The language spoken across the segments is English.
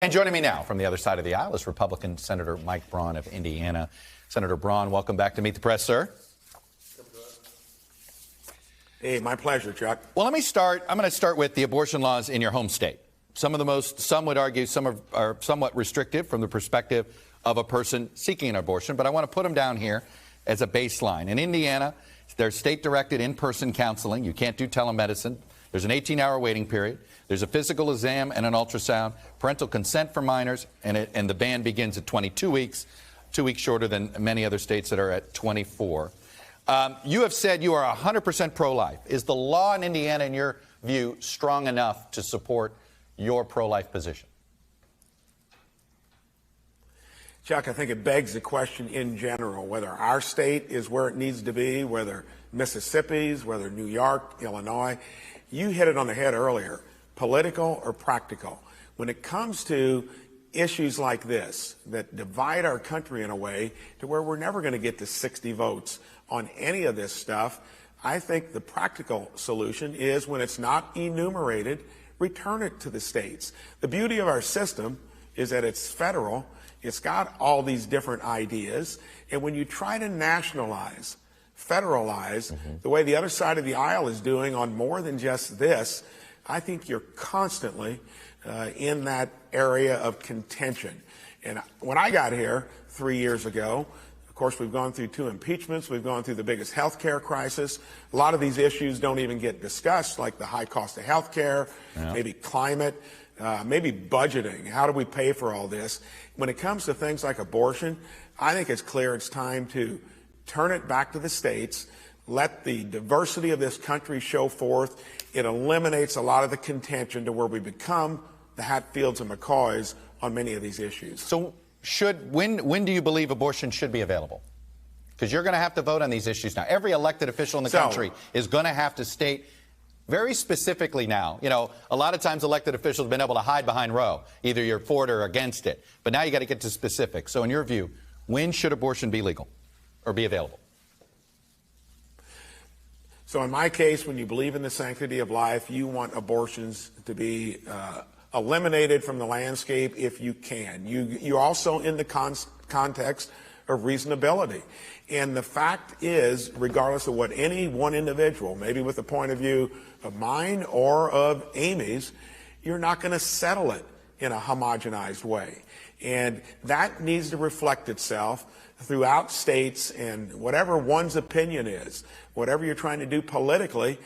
And joining me now from the other side of the aisle is Republican Senator Mike Braun of Indiana. Senator Braun, welcome back to Meet the Press, sir. Hey, my pleasure, Chuck. Well, let me start. I'm going to start with the abortion laws in your home state. Some would argue some are somewhat restrictive from the perspective of a person seeking an abortion, but I want to put them down here as a baseline. In Indiana, there's state-directed in-person counseling. You can't do telemedicine. There's an 18-hour waiting period. There's a physical exam and an ultrasound, parental consent for minors, and the ban begins at 22 weeks, 2 weeks shorter than many other states that are at 24. You have said you are 100% pro-life. Is the law in Indiana, in your view, strong enough to support your pro-life position? Chuck, I think it begs the question in general, whether our state is where it needs to be, whether Mississippi's, whether New York, Illinois. You hit it on the head earlier, political or practical. When it comes to issues like this that divide our country in a way to where we're never going to get to 60 votes on any of this stuff, I think the practical solution is when it's not enumerated, return it to the states. The beauty of our system is that it's federal. It's got all these different ideas. And when you try to nationalize, federalize, the way the other side of the aisle is doing on more than just this, I think you're constantly in that area of contention. And when I got here 3 years ago, of course, we've gone through 2 impeachments. We've gone through the biggest health care crisis. A lot of these issues don't even get discussed, like the high cost of health care, maybe climate, maybe budgeting. How do we pay for all this? When it comes to things like abortion, I think it's clear it's time to turn it back to the states, let the diversity of this country show forth. It eliminates a lot of the contention to where we become the Hatfields and McCoys on many of these issues. So when do you believe abortion should be available? Because you're going to have to vote on these issues now. Every elected official in the country is going to have to state very specifically now. You know, a lot of times elected officials have been able to hide behind Roe. Either you're for it or against it. But now you got to get to specifics. So in your view, when should abortion be legal or be available? So in my case, when you believe in the sanctity of life, you want abortions to be eliminated from the landscape if you can. You're also in the context of reasonability. And the fact is, regardless of what any one individual, maybe with the point of view of mine or of Amy's, you're not going to settle it in a homogenized way. And that needs to reflect itself throughout states, and whatever one's opinion is, whatever you're trying to do politically,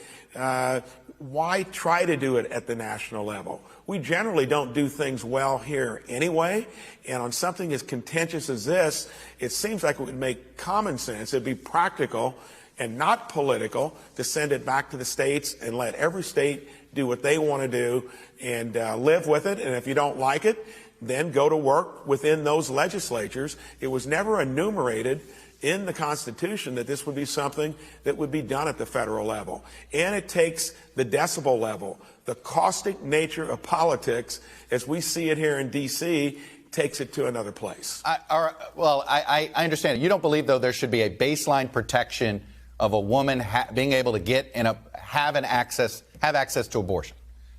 why try to do it at the national level? We generally don't do things well here anyway, and on something as contentious as this, it seems like it would make common sense, it'd be practical and not political to send it back to the states and let every state do what they want to do and live with it, and if you don't like it, then go to work within those legislatures. It was never enumerated in the Constitution that this would be something that would be done at the federal level. And it takes the decibel level, the caustic nature of politics, as we see it here in D.C., takes it to another place. I understand it. You don't believe, though, there should be a baseline protection of a woman being able to get and have access to abortion.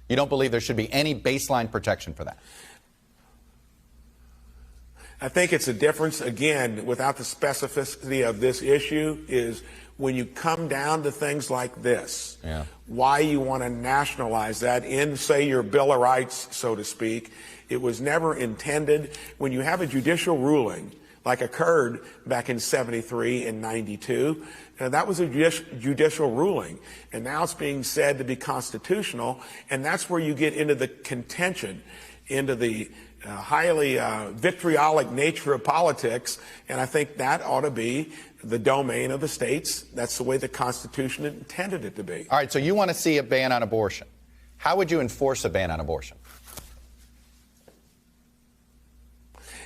You don't believe there should be any baseline protection for that? I think it's a difference, again, without the specificity of this issue, is when you come down to things like this, why you want to nationalize that in, say, your Bill of Rights, so to speak. It was never intended. When you have a judicial ruling, like occurred back in 73 and 92, that was a judicial ruling, and now it's being said to be constitutional, and that's where you get into the contention, into the highly vitriolic nature of politics, and I think that ought to be the domain of the states. That's the way the Constitution intended it to be. All right, so you want to see a ban on abortion. How would you enforce a ban on abortion?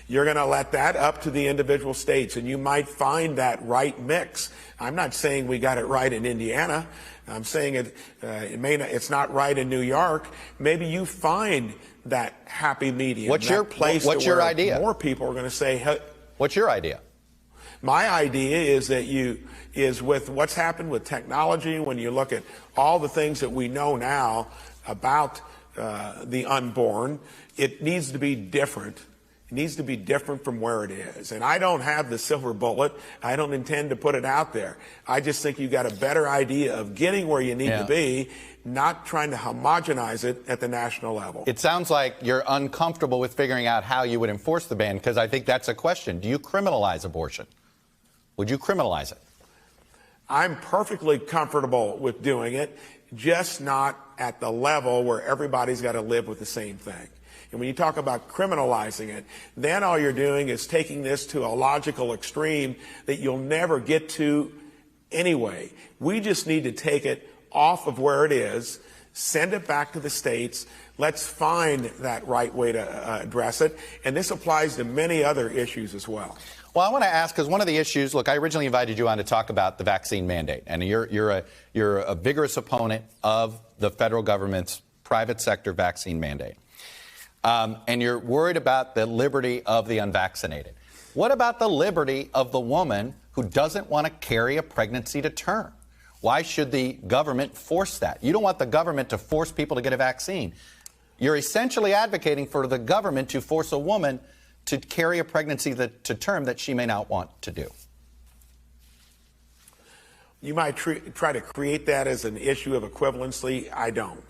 You're going to let that up to the individual states, and you might find that right mix. I'm not saying we got it right in Indiana. I'm saying it's not right in New York. Maybe you find that happy medium. What's your idea? More people are going to say, hey, what's your idea? My idea is that with what's happened with technology, when you look at all the things that we know now about the unborn. It needs to be different. It needs to be different from where it is. And I don't have the silver bullet. I don't intend to put it out there. I just think you got a better idea of getting where you need to be, not trying to homogenize it at the national level. It sounds like you're uncomfortable with figuring out how you would enforce the ban, because I think that's a question. Do you criminalize abortion? Would you criminalize it? I'm perfectly comfortable with doing it, just not at the level where everybody's got to live with the same thing. And when you talk about criminalizing it, then all you're doing is taking this to a logical extreme that you'll never get to anyway. We just need to take it off of where it is, send it back to the states. Let's find that right way to address it. And this applies to many other issues as well. Well, I want to ask, because one of the issues, look, I originally invited you on to talk about the vaccine mandate, and you're a vigorous opponent of the federal government's private sector vaccine mandate. And you're worried about the liberty of the unvaccinated. What about the liberty of the woman who doesn't want to carry a pregnancy to term? Why should the government force that? You don't want the government to force people to get a vaccine. You're essentially advocating for the government to force a woman to carry a pregnancy to term that she may not want to do. You might try to create that as an issue of equivalency. I don't.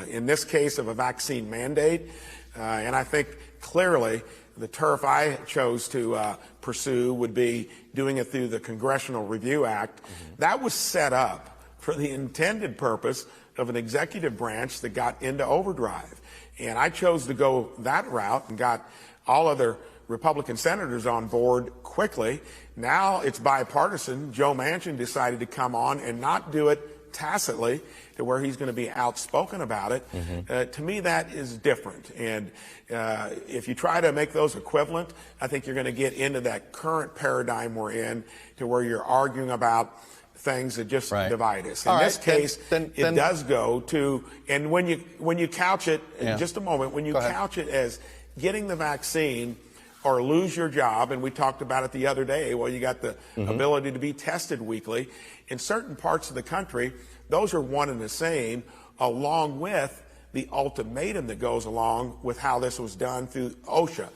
In this case of a vaccine mandate, and I think clearly the turf I chose to pursue would be doing it through the Congressional Review Act. That was set up for the intended purpose of an executive branch that got into overdrive. And I chose to go that route and got all other Republican senators on board quickly. Now it's bipartisan. Joe Manchin decided to come on and not do it tacitly to where he's going to be outspoken about it. To me, that is different. And if you try to make those equivalent, I think you're going to get into that current paradigm we're in, to where you're arguing about things that just divide us. In this case, it does go to, and when you couch it, in just a moment, when you couch it as getting the vaccine or lose your job, and we talked about it the other day, well, you got the ability to be tested weekly. In certain parts of the country, those are one and the same, along with the ultimatum that goes along with how this was done through OSHA.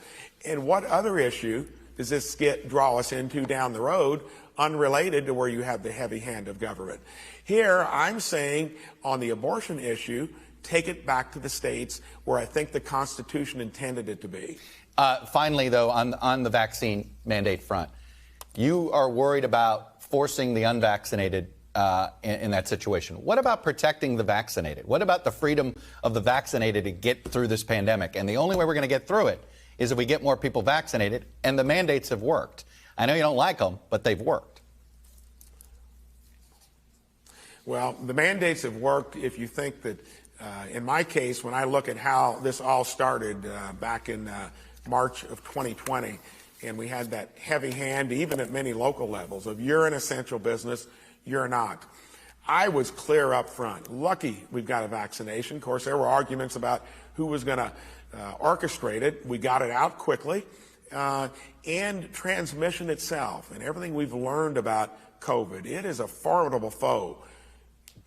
And what other issue does this draw us into down the road, unrelated to where you have the heavy hand of government? Here, I'm saying on the abortion issue, take it back to the states where I think the Constitution intended it to be. Finally, though, on the vaccine mandate front, you are worried about forcing the unvaccinated in that situation. What about protecting the vaccinated? What about the freedom of the vaccinated to get through this pandemic? And the only way we're going to get through it is if we get more people vaccinated, and the mandates have worked. I know you don't like them, but they've worked. Well, the mandates have worked if you think that, in my case, when I look at how this all started back in March of 2020, and we had that heavy hand, even at many local levels, of you're an essential business, you're not. I was clear up front. Lucky we've got a vaccination. Of course, there were arguments about who was going to orchestrate it. We got it out quickly. And transmission itself and everything we've learned about COVID, it is a formidable foe.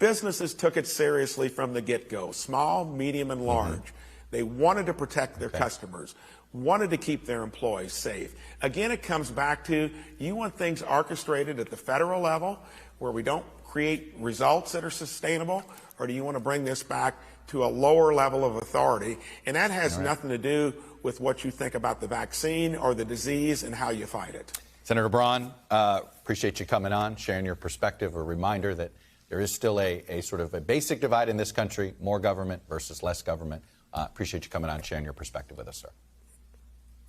Businesses took it seriously from the get-go, small, medium, and large. They wanted to protect their customers, wanted to keep their employees safe. Again, it comes back to, you want things orchestrated at the federal level where we don't create results that are sustainable, or do you want to bring this back to a lower level of authority? And that has nothing to do with what you think about the vaccine or the disease and how you fight it. Senator Braun, appreciate you coming on, sharing your perspective, a reminder that there is still a sort of a basic divide in this country, more government versus less government. Appreciate you coming on, sharing your perspective with us, sir.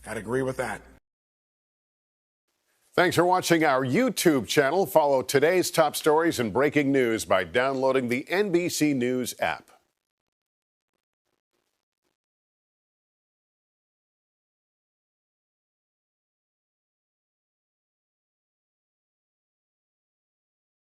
I'd agree with that. Thanks for watching our YouTube channel. Follow today's top stories and breaking news by downloading the NBC News app.